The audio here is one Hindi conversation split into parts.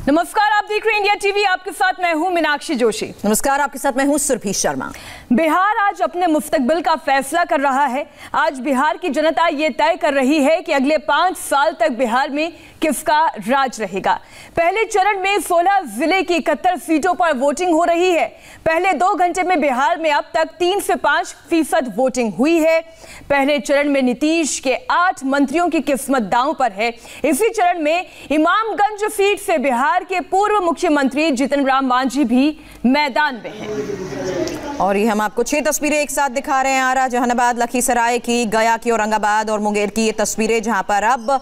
नमस्कार, आप देख रहे हैं इंडिया टीवी। आपके साथ मैं हूं मीनाक्षी जोशी। नमस्कार, आपके साथ मैं हूं सुरभि शर्मा। बिहार आज अपने मुस्तकबिल का फैसला कर रहा है। आज बिहार की जनता ये तय कर रही है कि अगले 5 साल तक बिहार में किसका राज रहेगा। पहले चरण में 16 जिले की 71 सीटों पर वोटिंग हो रही है। पहले 2 घंटे में बिहार में अब तक 3 से 5% वोटिंग हुई है। पहले चरण में नीतीश के 8 मंत्रियों की किस्मत दांव पर है। इसी चरण में इमामगंज सीट से बिहार के पूर्व मुख्यमंत्री जीतन राम मांझी भी मैदान में हैं। और ये हम आपको 6 तस्वीरें एक साथ दिखा रहे हैं। आरा, जहानाबाद, लखीसराय की, गया की, औरंगाबाद और मुंगेर की ये तस्वीरें, जहां पर अब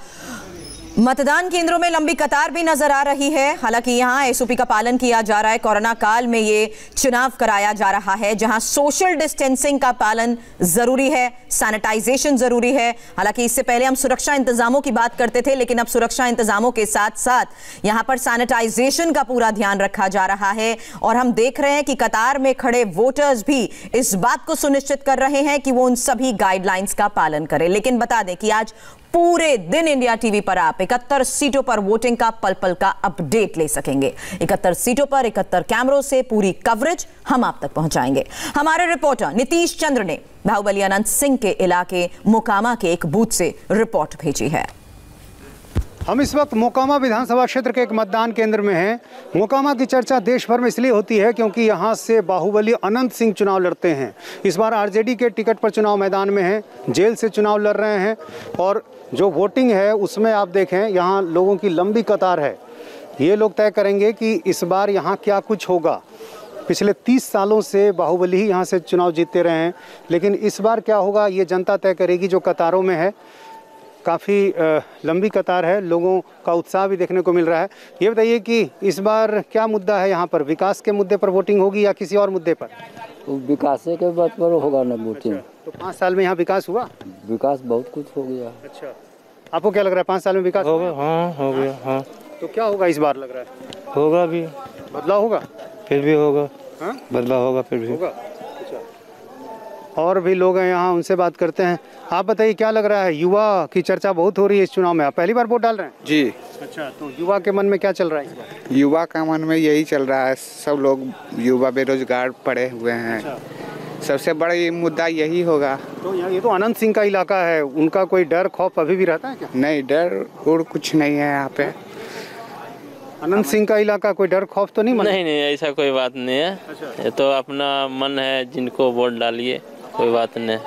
मतदान केंद्रों में लंबी कतार भी नजर आ रही है। हालांकि यहां एसओपी का पालन किया जा रहा है। कोरोना काल में ये चुनाव कराया जा रहा है, जहां सोशल डिस्टेंसिंग का पालन जरूरी है, सैनिटाइजेशन जरूरी है। हालांकि इससे पहले हम सुरक्षा इंतजामों की बात करते थे, लेकिन अब सुरक्षा इंतजामों के साथ साथ यहां पर सैनिटाइजेशन का पूरा ध्यान रखा जा रहा है। और हम देख रहे हैं कि कतार में खड़े वोटर्स भी इस बात को सुनिश्चित कर रहे हैं कि वो उन सभी गाइडलाइंस का पालन करें। लेकिन बता दें कि आज पूरे दिन इंडिया टीवी पर आप 71 सीटों पर वोटिंग का पल पल का अपडेट ले सकेंगे। 71 सीटों पर 71 कैमरों से पूरी कवरेज हम आप तक पहुंचाएंगे। हमारे रिपोर्टर नीतीश चंद्र ने बाहुबली अनंत सिंह के इलाके मोकामा के एक बूथ से रिपोर्ट भेजी है। हम इस वक्त मोकामा विधानसभा क्षेत्र के एक मतदान केंद्र में हैं। मोकामा की चर्चा देश भर में इसलिए होती है क्योंकि यहाँ से बाहुबली अनंत सिंह चुनाव लड़ते हैं। इस बार आरजेडी के टिकट पर चुनाव मैदान में हैं, जेल से चुनाव लड़ रहे हैं। और जो वोटिंग है उसमें आप देखें, यहाँ लोगों की लंबी कतार है। ये लोग तय करेंगे कि इस बार यहाँ क्या कुछ होगा। पिछले 30 सालों से बाहुबली ही यहाँ से चुनाव जीतते रहे हैं, लेकिन इस बार क्या होगा ये जनता तय करेगी। जो कतारों में है, काफ़ी लंबी कतार है, लोगों का उत्साह भी देखने को मिल रहा है। ये बताइए कि इस बार क्या मुद्दा है यहाँ पर? विकास के मुद्दे पर वोटिंग होगी या किसी और मुद्दे पर? विकास के बात पर होगा ना वोटिंग। तो 5 साल में यहाँ विकास हुआ? विकास बहुत कुछ हो गया। अच्छा, आपको क्या लग रहा है 5 साल में विकास होगा? हाँ, हो गया। हाँ, तो क्या होगा इस बार लग रहा है? होगा भी, बदलाव होगा, फिर भी होगा। हाँ, बदलाव होगा, फिर भी होगा। अच्छा, और भी लोग हैं यहाँ, उनसे बात करते हैं। आप बताइए क्या लग रहा है? युवा की चर्चा बहुत हो रही है इस चुनाव में। आप पहली बार वोट डाल रहे हैं? जी। अच्छा, तो युवा के मन में क्या चल रहा है इस बार? युवा का मन में यही चल रहा है, सब लोग युवा बेरोजगार पड़े हुए हैं। अच्छा। सबसे बड़ा ये मुद्दा यही होगा। तो ये तो अनंत सिंह का इलाका है, उनका कोई डर खौफ अभी भी रहता है क्या? नहीं, डर और कुछ नहीं है यहाँ पे। अनंत सिंह का इलाका, कोई डर खौफ तो नहीं? नहीं, ऐसा कोई बात नहीं है। अच्छा। ये तो अपना मन है, जिनको वोट डालिए, कोई बात नहीं।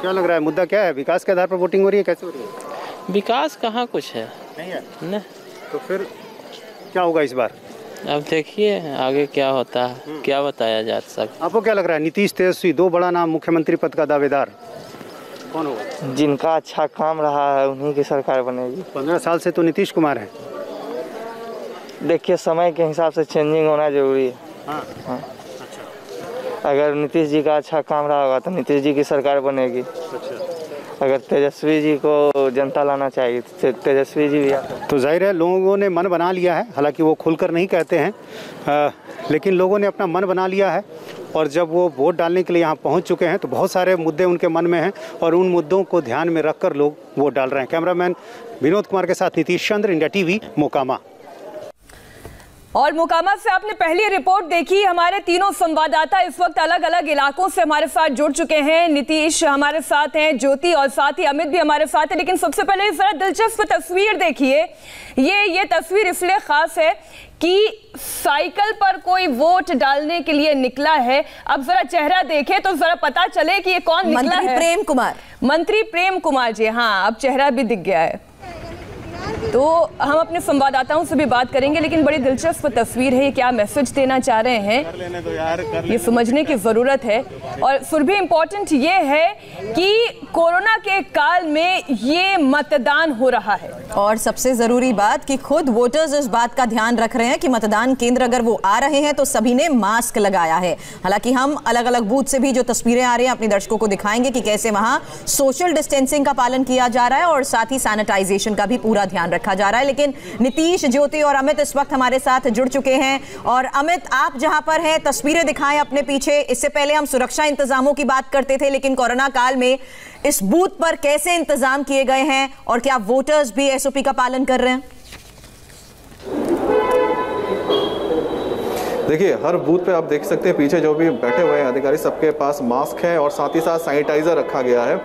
क्या लग रहा है मुद्दा क्या है? विकास के आधार पर वोटिंग हो रही है, कैसे हो रही है? विकास कहाँ कुछ है? नहीं है। नहीं। तो फिर क्या होगा इस बार? अब देखिए आगे क्या होता है, क्या बताया जा सकता। आपको क्या लग रहा है? नीतीश, तेजस्वी, 2 बड़ा नाम मुख्यमंत्री पद का दावेदार, कौन होगा? जिनका अच्छा काम रहा है उन्हीं की सरकार बनेगी। 15 साल से तो नीतीश कुमार है। देखिए, समय के हिसाब से चेंजिंग होना जरूरी है। हाँ। हाँ। अगर नीतीश जी का अच्छा काम रहा होगा तो नीतीश जी की सरकार बनेगी। अच्छा। अगर तेजस्वी जी को जनता लाना चाहिए तो तेजस्वी जी भी तो जाहिर है लोगों ने मन बना लिया है। हालांकि वो खुलकर नहीं कहते हैं, लेकिन लोगों ने अपना मन बना लिया है। और जब वो वोट डालने के लिए यहाँ पहुँच चुके हैं तो बहुत सारे मुद्दे उनके मन में हैं और उन मुद्दों को ध्यान में रखकर लोग वोट डाल रहे हैं। कैमरामैन विनोद कुमार के साथ नीतीश चंद्र, इंडिया टीवी, मोकामा। और मोकामा से आपने पहली रिपोर्ट देखी। हमारे तीनों संवाददाता इस वक्त अलग अलग इलाकों से हमारे साथ जुड़ चुके हैं। नीतीश हमारे साथ हैं, ज्योति और साथ ही अमित भी हमारे साथ है। लेकिन सबसे पहले इस जरा दिलचस्प तस्वीर देखिए। ये तस्वीर इसलिए खास है कि साइकिल पर कोई वोट डालने के लिए निकला है। अब जरा चेहरा देखे तो जरा पता चले कि ये कौन निकला है। मंत्री प्रेम कुमार। मंत्री प्रेम कुमार जी, हाँ, अब चेहरा भी दिख गया है। तो हम अपने संवाददाताओं से भी बात करेंगे, लेकिन बड़ी दिलचस्प तस्वीर है। ये क्या मैसेज देना चाह रहे हैं ये समझने की जरूरत है। और फिर भी इम्पोर्टेंट ये है कि कोरोना के काल में ये मतदान हो रहा है। और सबसे जरूरी बात कि खुद वोटर्स इस बात का ध्यान रख रहे हैं कि मतदान केंद्र अगर वो आ रहे हैं तो सभी ने मास्क लगाया है। हालांकि हम अलग अलग बूथ से भी जो तस्वीरें आ रही हैं अपने दर्शकों को दिखाएंगे कि कैसे वहां सोशल डिस्टेंसिंग का पालन किया जा रहा है और साथ ही सैनिटाइजेशन का भी पूरा ध्यान रखा जा रहा है। लेकिन नीतीश, ज्योति और अमित इस वक्त हमारे साथ जुड़ चुके हैं। और अमित, आप जहां पर हैं तस्वीरें दिखाएं अपने पीछे। इससे पहले हम सुरक्षा इंतजामों की बात करते थे, लेकिन कोरोना काल में इस बूथ पर कैसे इंतजाम किए गए हैं और क्या वोटर्स भी एसओपी का पालन कर रहे हैं? देखिए, हर बूथ पे आप देख सकते हैं पीछे जो भी बैठे हुए हैं अधिकारी, सबके पास मास्क है और साथ ही साथ सैनिटाइजर रखा गया है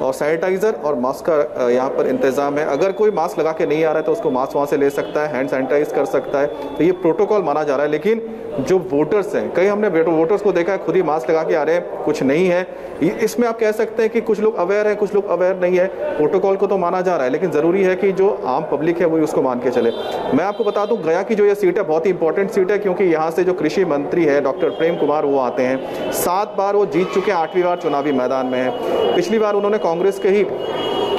और सैनिटाइजर और मास्क का यहाँ पर इंतजाम है। अगर कोई मास्क लगा के नहीं आ रहा है तो उसको मास्क वहाँ से ले सकता है, हैंड सैनिटाइज कर सकता है। तो ये प्रोटोकॉल माना जा रहा है। लेकिन जो वोटर्स हैं, कई हमने वोटर्स को देखा है खुद ही मास्क लगा के आ रहे हैं, कुछ नहीं है। इसमें आप कह सकते हैं कि कुछ लोग अवेयर हैं, कुछ लोग अवेयर नहीं है। प्रोटोकॉल को तो माना जा रहा है, लेकिन ज़रूरी है कि जो आम पब्लिक है वही उसको मान के चले। मैं आपको बता दूं, गया की जो ये सीट है बहुत ही इंपॉर्टेंट सीट है, क्योंकि यहाँ से जो कृषि मंत्री है डॉक्टर प्रेम कुमार वो आते हैं। 7 बार वो जीत चुके हैं, 8वीं बार चुनावी मैदान में है। पिछली बार उन्होंने कांग्रेस के ही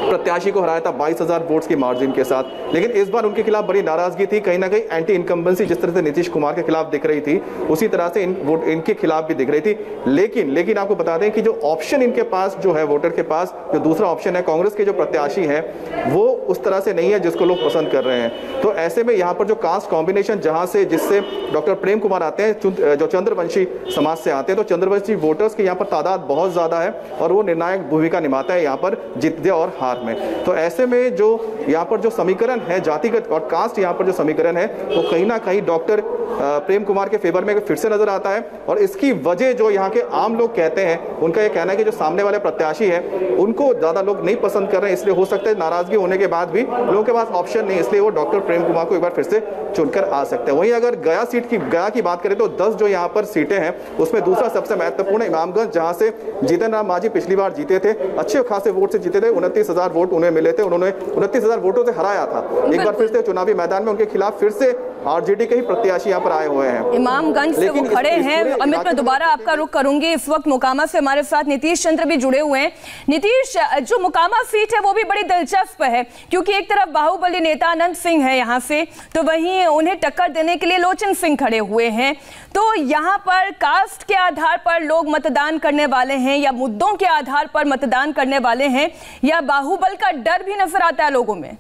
प्रत्याशी को हराया था 22,000 वोट्स की मार्जिन के साथ। लेकिन इस बार उनके खिलाफ बड़ी नाराजगी थी, कहीं ना कहीं एंटी इनकम्बेंसी जिस तरह से नीतीश कुमार के खिलाफ दिख रही थी उसी तरह से इनके खिलाफ भी दिख रही थी। लेकिन आपको बता दें कि जो ऑप्शन इनके पास जो है, वोटर के पास जो दूसरा ऑप्शन है, कांग्रेस के जो प्रत्याशी हैं वो उस तरह से नहीं है जिसको लोग पसंद कर रहे हैं। तो ऐसे में यहाँ पर जो कास्ट कॉम्बिनेशन जिससे डॉक्टर प्रेम कुमार आते हैं, जो चंद्रवंशी समाज से आते हैं, तो चंद्रवंशी वोटर्स की यहाँ पर तादाद बहुत ज्यादा है और वो निर्णायक भूमिका निभाता है यहाँ पर जीतने और हार में। तो ऐसे में जो यहाँ पर जो समीकरण है जातिगत और कास्ट, यहाँ पर जो समीकरण है वो कहीं ना कहीं डॉक्टर प्रेम कुमार के फेवर में फिर से नजर आता है। और इसकी वजह जो यहाँ के आम लोग कहते हैं, उनका ये कहना है कि जो सामने वाले प्रत्याशी है उनको ज्यादा लोग नहीं पसंद कर रहे हैं, इसलिए हो सकता है नाराजगी होने के बाद भी लोगों के पास ऑप्शन नहीं, इसलिए वो डॉक्टर प्रेम कुमार को एक बार फिर से चुनकर आ सकते हैं। वहीं अगर गया की बात करें तो 10 जो यहाँ पर सीटें हैं उसमें दूसरा सबसे महत्वपूर्ण इमामगंज, जहाँ से जीतन राम मांझी पिछली बार जीते थे, अच्छे खासे वोट से जीते थे, 29,000 वोट उन्हें मिले थे, उन्होंने 29,000 वोटों से हराया था। एक बार फिर से चुनावी मैदान में उनके खिलाफ फिर से आरजेडी के ही प्रत्याशी यहाँ पर आए हुए हैं। इमामगंज से वो खड़े हैं। अमित, मैं दोबारा आपका रुख करूंगी। इस वक्त मोकामा से हमारे साथ नीतीश चंद्र भी जुड़े हुए हैं। नीतीश, जो मोकामा सीट है वो भी बड़ी दिलचस्प है, क्योंकि एक तरफ बाहुबली नेता अनंत सिंह है यहाँ से, तो वहीं उन्हें टक्कर देने के लिए लोचन सिंह खड़े हुए हैं। तो यहाँ पर कास्ट के आधार पर लोग मतदान करने वाले हैं या मुद्दों के आधार पर मतदान करने वाले हैं, या बाहुबल का डर भी नजर आता है लोगों में?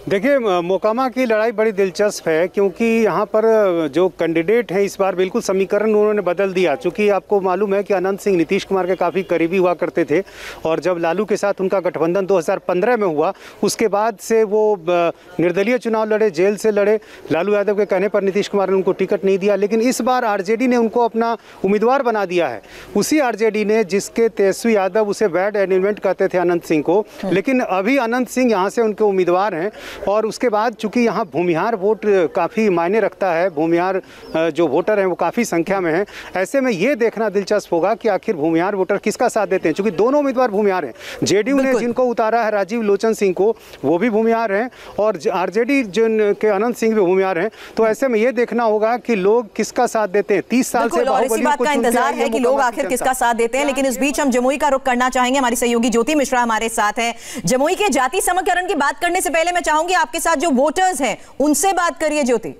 देखिए, मोकामा की लड़ाई बड़ी दिलचस्प है, क्योंकि यहाँ पर जो कैंडिडेट हैं इस बार बिल्कुल समीकरण उन्होंने बदल दिया। चूँकि आपको मालूम है कि अनंत सिंह नीतीश कुमार के काफ़ी करीबी हुआ करते थे, और जब लालू के साथ उनका गठबंधन 2015 में हुआ उसके बाद से वो निर्दलीय चुनाव लड़े, जेल से लड़े। लालू यादव के कहने पर नीतीश कुमार ने उनको टिकट नहीं दिया, लेकिन इस बार आरजेडी ने उनको अपना उम्मीदवार बना दिया है। उसी आरजेडी ने जिसके तेजस्वी यादव उसे बैड एलिमेंट कहते थे अनंत सिंह को, लेकिन अभी अनंत सिंह यहाँ से उनके उम्मीदवार हैं। और उसके बाद चूंकि यहाँ भूमिहार वोट काफ़ी मायने रखता है, भूमिहार जो वोटर हैं वो काफ़ी संख्या में हैं, ऐसे में ये देखना दिलचस्प होगा कि आखिर भूमिहार वोटर किसका साथ देते हैं। चूंकि दोनों उम्मीदवार भूमिहार हैं, जेडीयू ने जिनको उतारा है राजीव लोचन सिंह को, वो भी भूमिहार हैं, और आरजेडी जिनके अनंत सिंह भी भूमिहार हैं। तो ऐसे में ये देखना होगा कि लोग किसका साथ देते हैं। 30 साल से इसी बात का इंतजार है कि लोग आखिर किसका साथ देते हैं। लेकिन इस बीच हम जमुई का रुख करना चाहेंगे, हमारी सहयोगी ज्योति मिश्रा हमारे साथ है। जमुई के जाति समीकरण की बात करने से पहले मैं चाहूंगी आपके साथ जो वोटर्स हैं उनसे बात करिए ज्योति।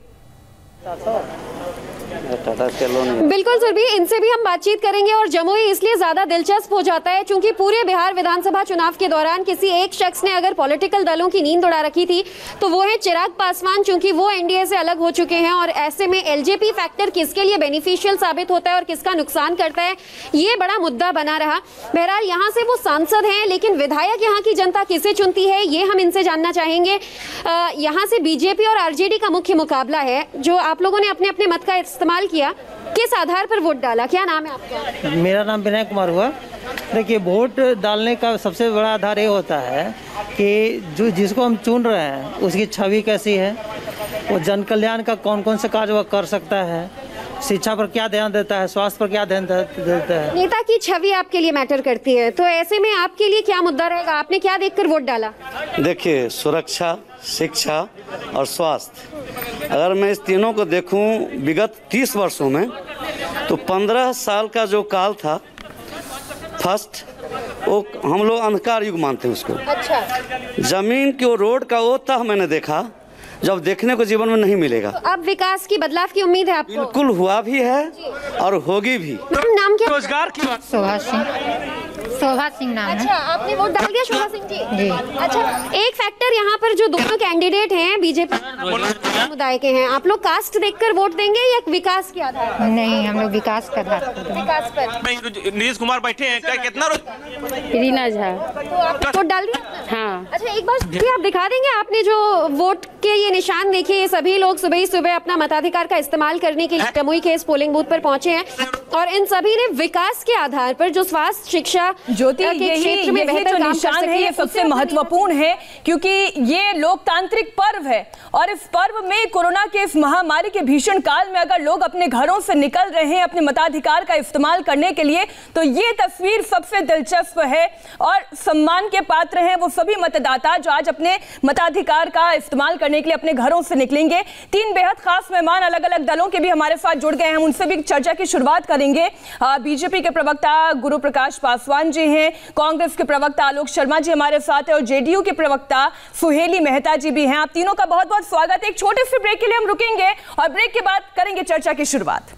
बिल्कुल सुरभि, इनसे भी हम बातचीत करेंगे। और जमुई इसलिए ज्यादा दिलचस्प हो जाता है क्योंकि पूरे बिहार विधानसभा चुनाव के दौरान किसी एक शख्स ने अगर पॉलिटिकल दलों की नींद उड़ा रखी थी तो वो है चिराग पासवान, क्योंकि वो एनडीए से अलग हो चुके हैं। और ऐसे में एलजेपी फैक्टर किसके लिए बेनिफिशियल साबित होता है और किसका नुकसान करता है, ये बड़ा मुद्दा बना रहा। बहरहाल यहाँ से वो सांसद हैं, लेकिन विधायक यहाँ की जनता किसे चुनती है ये हम इनसे जानना चाहेंगे। यहाँ से बीजेपी और आरजेडी का मुख्य मुकाबला है। जो आप लोगों ने अपने अपने मत का इस्तेमाल किया, किस आधार पर वोट डाला? क्या नाम है आपका? मेरा नाम विनय कुमार हुआ। देखिए, वोट डालने का सबसे बड़ा आधार ये होता है कि जिसको हम चुन रहे हैं उसकी छवि कैसी है, वो जन कल्याण का कौन कौन से कार्य वह कर सकता है, शिक्षा पर क्या ध्यान देता है, स्वास्थ्य पर क्या ध्यान देता है। नेता की छवि आपके लिए मैटर करती है, तो ऐसे में आपके लिए क्या मुद्दा रहेगा? आपने क्या देखकर वोट डाला? देखिए, सुरक्षा, शिक्षा और स्वास्थ्य, अगर मैं इस तीनों को देखूं विगत 30 वर्षों में, तो 15 साल का जो काल था फर्स्ट, वो हम लोग अंधकार युग मानते हैं उसको। अच्छा। जमीन की रोड का वो तह मैंने देखा जब देखने को जीवन में नहीं मिलेगा। तो अब विकास की, बदलाव की उम्मीद है आपको? बिल्कुल, हुआ भी है और होगी भी। नाम क्या? रोजगार की बात। शोभा सिंह नाम है। अच्छा, आपने वोट डाल दिया शोभा सिंह जी? अच्छा, एक फैक्टर यहाँ पर जो दोनों कैंडिडेट हैं बीजेपी समुदाय के हैं, आप लोग कास्ट देखकर वोट देंगे या विकास के आधार पर? नहीं, हम लोग विकास के आधार पर। विकास पर नीतीश कुमार बैठे हैं, कितना? रीना झा। तो आप वोट डाल दिया? हाँ। अच्छा एक बार भी आप दिखा देंगे, आपने जो वोट के ये निशान देखे, ये सभी लोग सुबह ही सुबह अपना मताधिकार का इस्तेमाल करने के लिए जमुई के इस पोलिंग बूथ पर पहुंचे हैं और इन सभी ने विकास के आधार पर जो स्वास्थ्य शिक्षा ज्योति क्षेत्र में बेहतर काम कर सके, ये सबसे महत्वपूर्ण है क्योंकि ये लोकतांत्रिक पर्व है और इस पर्व में कोरोना के इस महामारी के भीषण काल में अगर लोग अपने घरों से निकल रहे हैं अपने मताधिकार का इस्तेमाल करने के लिए, तो ये तस्वीर सबसे दिलचस्प है और सम्मान के पात्र हैं वो सभी मतदाता जो आज अपने मताधिकार का इस्तेमाल करने के लिए अपने घरों से निकलेंगे। 3 बेहद खास मेहमान अलग अलग दलों के भी हमारे साथ जुड़ गए हैं, हम उनसे भी चर्चा की शुरुआत करेंगे। बीजेपी के प्रवक्ता गुरु प्रकाश पासवान जी हैं, कांग्रेस के प्रवक्ता आलोक शर्मा जी हमारे साथ हैं और जेडीयू के प्रवक्ता सुहेली मेहता जी भी हैं। आप तीनों का बहुत बहुत स्वागत है। एक छोटे से ब्रेक के लिए हम रुकेंगे और ब्रेक के बाद करेंगे चर्चा की शुरुआत।